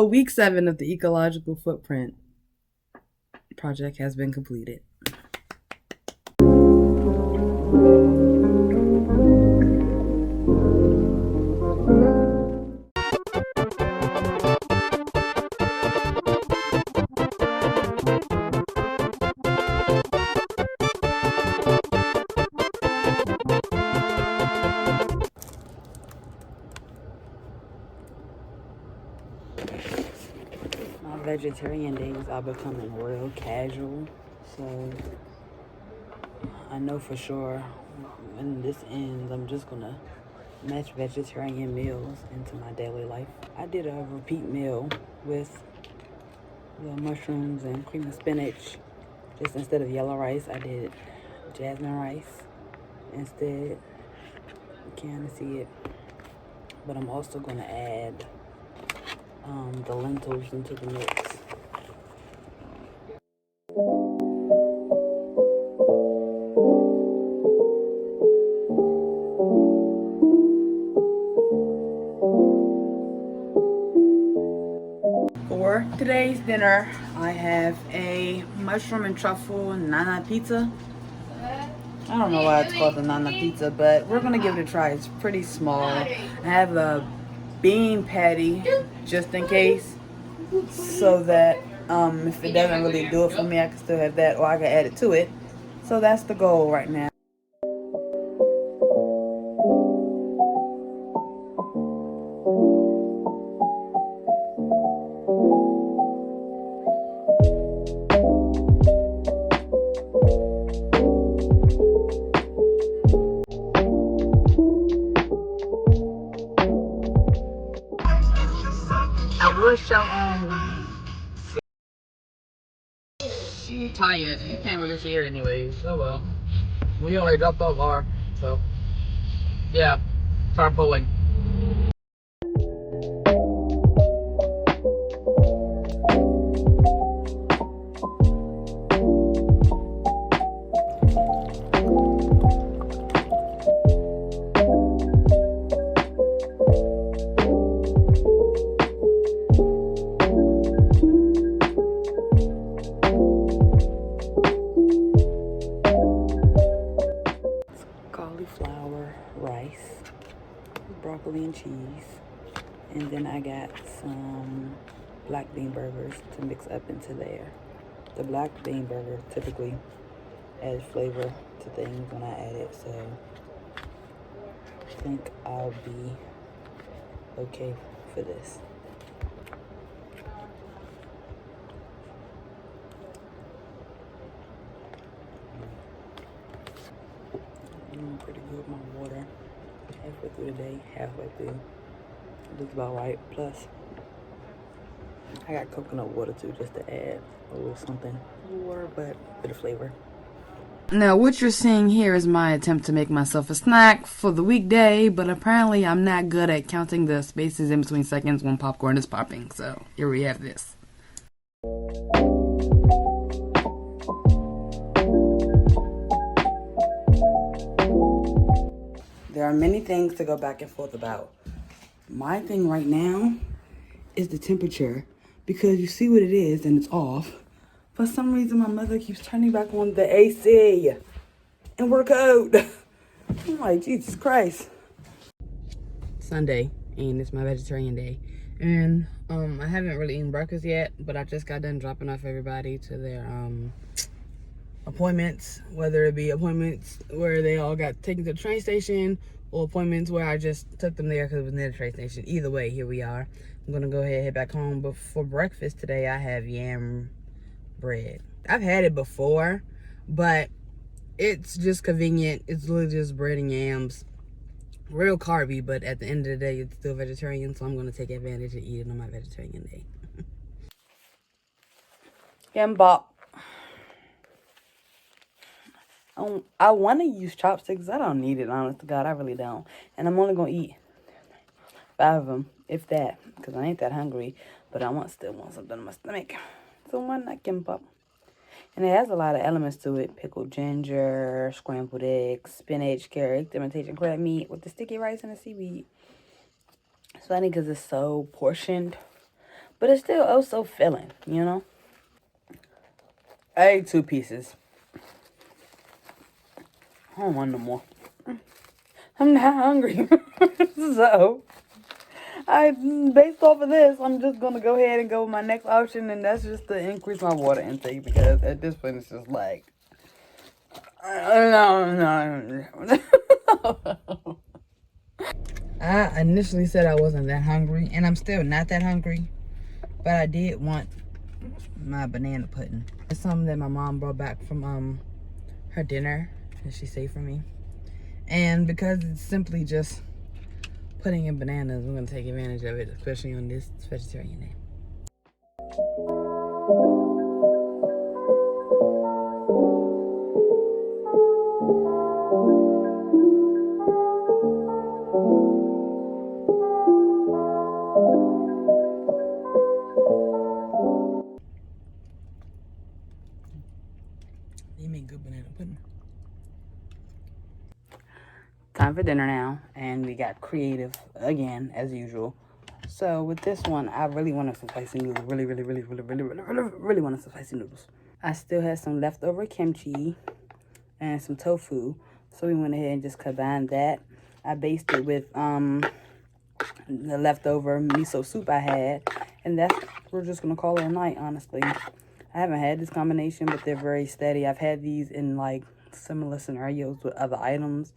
So week 7 of the Ecological Footprint project has been completed. My vegetarian days are becoming real casual, so I know for sure when this ends, I'm just gonna match vegetarian meals into my daily life. I did a repeat meal with the mushrooms and cream of spinach. Just instead of yellow rice, I did jasmine rice instead. You can't see it, but I'm also gonna add the lentils into the mix. For today's dinner, I have a mushroom and truffle nana pizza. I don't know why it's called the nana pizza, but we're gonna give it a try. It's pretty small. I have a bean patty just in case, so that if it doesn't really do it for me, I can still have that, or I can add it to it. So that's the goal right now. I wish she tired. You can't really see her anyways. Oh well. We only dropped off our, so yeah. Start pulling. Cauliflower rice, broccoli and cheese, and then I got some black bean burgers to mix up into there. The black bean burger typically adds flavor to things when I add it, so I think I'll be okay for this. I'm pretty good with my water. Halfway through the day, halfway through. Looks about right. Plus, I got coconut water too, just to add a little something. Water, but a bit of flavor. Now, what you're seeing here is my attempt to make myself a snack for the weekday, but apparently I'm not good at counting the spaces in between seconds when popcorn is popping. So here we have this. There are many things to go back and forth about. My thing right now is the temperature, because you see what it is and it's off. For some reason, my mother keeps turning back on the AC, and we're cold. I'm like, Jesus Christ. Sunday, and it's my vegetarian day. And I haven't really eaten breakfast yet, but I just got done dropping off everybody to their appointments, whether it be appointments where they all got taken to the train station, or appointments where I just took them there because it was near the train station. Either way, here we are. I'm gonna go ahead and head back home. But for breakfast today, I have yam bread. I've had it before, but it's just convenient. It's literally just bread and yams. Real carby, but at the end of the day, it's still vegetarian, so I'm gonna take advantage and eat it on my vegetarian day. Yam bop. I want to use chopsticks. I don't need it, honest to God. I really don't. And I'm only going to eat 5 of them, if that, because I ain't that hungry. But I still want something in my stomach. So why not kimbap? And it has a lot of elements to it. Pickled ginger, scrambled eggs, spinach, carrot, imitation crab meat with the sticky rice and the seaweed. It's funny because it's so portioned. but it's still oh so filling, you know. I ate 2 pieces. I don't want no more. I'm not hungry. So, based off of this, I'm just going to go ahead and go with my next option, and that's just to increase my water intake, because at this point, it's just like, no. I initially said I wasn't that hungry, and I'm still not that hungry, but I did want my banana pudding. It's something that my mom brought back from her dinner that she saved for me. And because it's simply just pudding and bananas, we're gonna take advantage of it, especially on this vegetarian day. They make good banana pudding. Time for dinner now, and we got creative again as usual. So with this one, I really wanted some spicy noodles. Really wanted some spicy noodles. I still had some leftover kimchi and some tofu, so we went ahead and just combined that. I basted with the leftover miso soup I had, and we're just gonna call it a night. Honestly, I haven't had this combination, but they're very steady. I've had these in like similar scenarios with other items,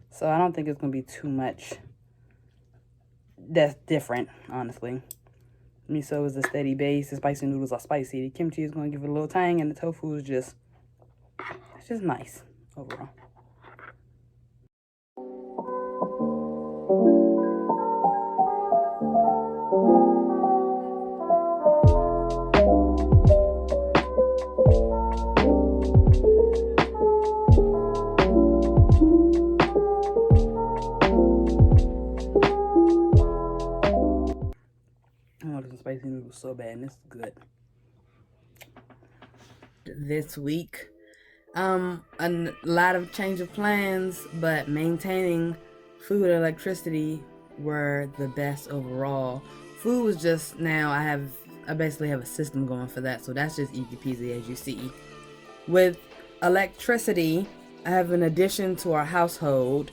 so I don't think it's gonna be too much that's different, honestly. Miso is a steady base. The spicy noodles are spicy. The kimchi is going to give it a little tang, and the tofu is just nice overall. Spicy noodles so bad, and this is good. This week, a lot of change of plans, but maintaining food and electricity were the best overall. Food was just now I basically have a system going for that, so that's just easy peasy, as you see. With electricity, I have an addition to our household.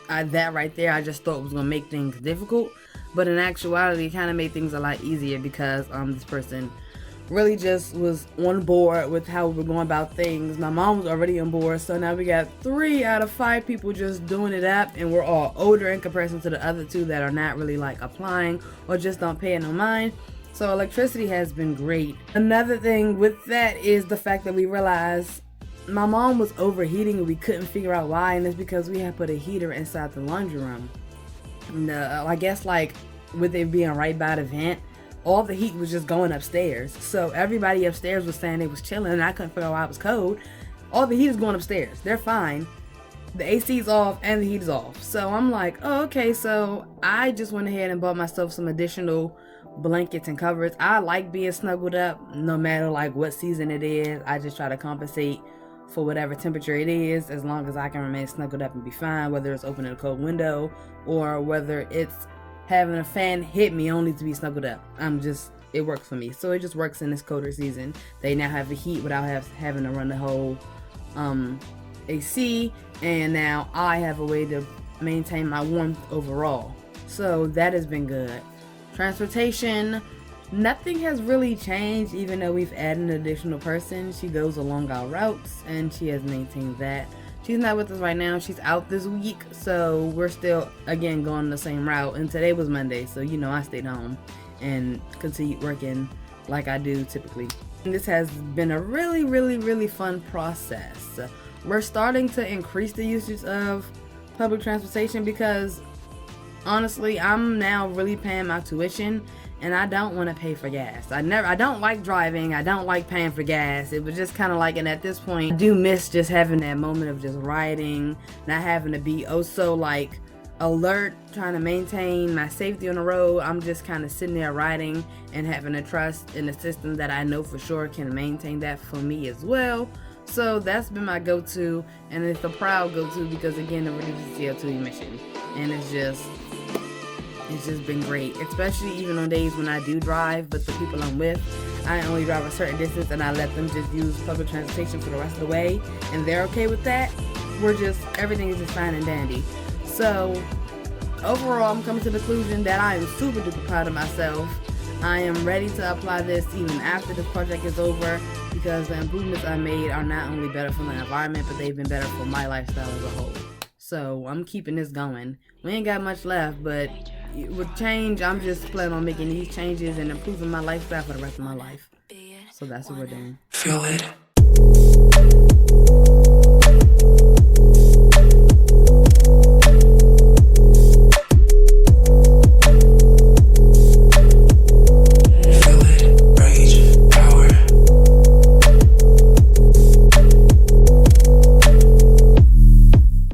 That right there, I just thought was gonna make things difficult. But in actuality, it kind of made things a lot easier because this person really just was on board with how we were going about things. My mom was already on board, so now we got 3 out of 5 people just doing it up, and we're all older in comparison to the other 2 that are not really like applying or just don't pay it no mind. So electricity has been great. Another thing with that is the fact that we realized my mom was overheating and we couldn't figure out why, and it's because we had put a heater inside the laundry room. And, I guess like with it being right by the vent, all the heat was just going upstairs. So everybody upstairs was saying they was chilling, and I couldn't figure out why it was cold. All the heat is going upstairs. They're fine. The AC's off and the heat is off. So I'm like, oh, okay. So I just went ahead and bought myself some additional blankets and covers. I like being snuggled up no matter like what season it is. I just try to compensate for whatever temperature it is, as long as I can remain snuggled up and be fine, whether it's opening a cold window or whether it's having a fan hit me only to be snuggled up. It works for me. So it just works in this colder season. They now have the heat without having to run the whole AC, and now I have a way to maintain my warmth overall. So that has been good. Transportation, nothing has really changed, even though we've added an additional person. She goes along our routes, and she has maintained that. She's not with us right now. She's out this week, so we're still, again, going the same route. And today was Monday, so, I stayed home and continued working like I do typically. And this has been a really, really, really fun process. We're starting to increase the usage of public transportation because, honestly, I'm now really paying my tuition, and I don't want to pay for gas. I don't like driving. I don't like paying for gas. It was just kind of like, and at this point, I do miss just having that moment of just riding, not having to be so like alert, trying to maintain my safety on the road. I'm just kind of sitting there riding and having to trust in a system that I know for sure can maintain that for me as well. So that's been my go-to, and it's a proud go-to because, again, it reduces CO2 emission, and it's just It's just been great, especially even on days when I do drive, but the people I'm with, I only drive a certain distance and I let them just use public transportation for the rest of the way, and they're okay with that. Everything is just fine and dandy. So overall, I'm coming to the conclusion that I am super duper proud of myself. I am ready to apply this even after this project is over, because the improvements I made are not only better for the environment, but they've been better for my lifestyle as a whole. So I'm keeping this going. We ain't got much left, but with change, I'm just planning on making these changes and improving my lifestyle for the rest of my life. So that's what we're doing. Feel it.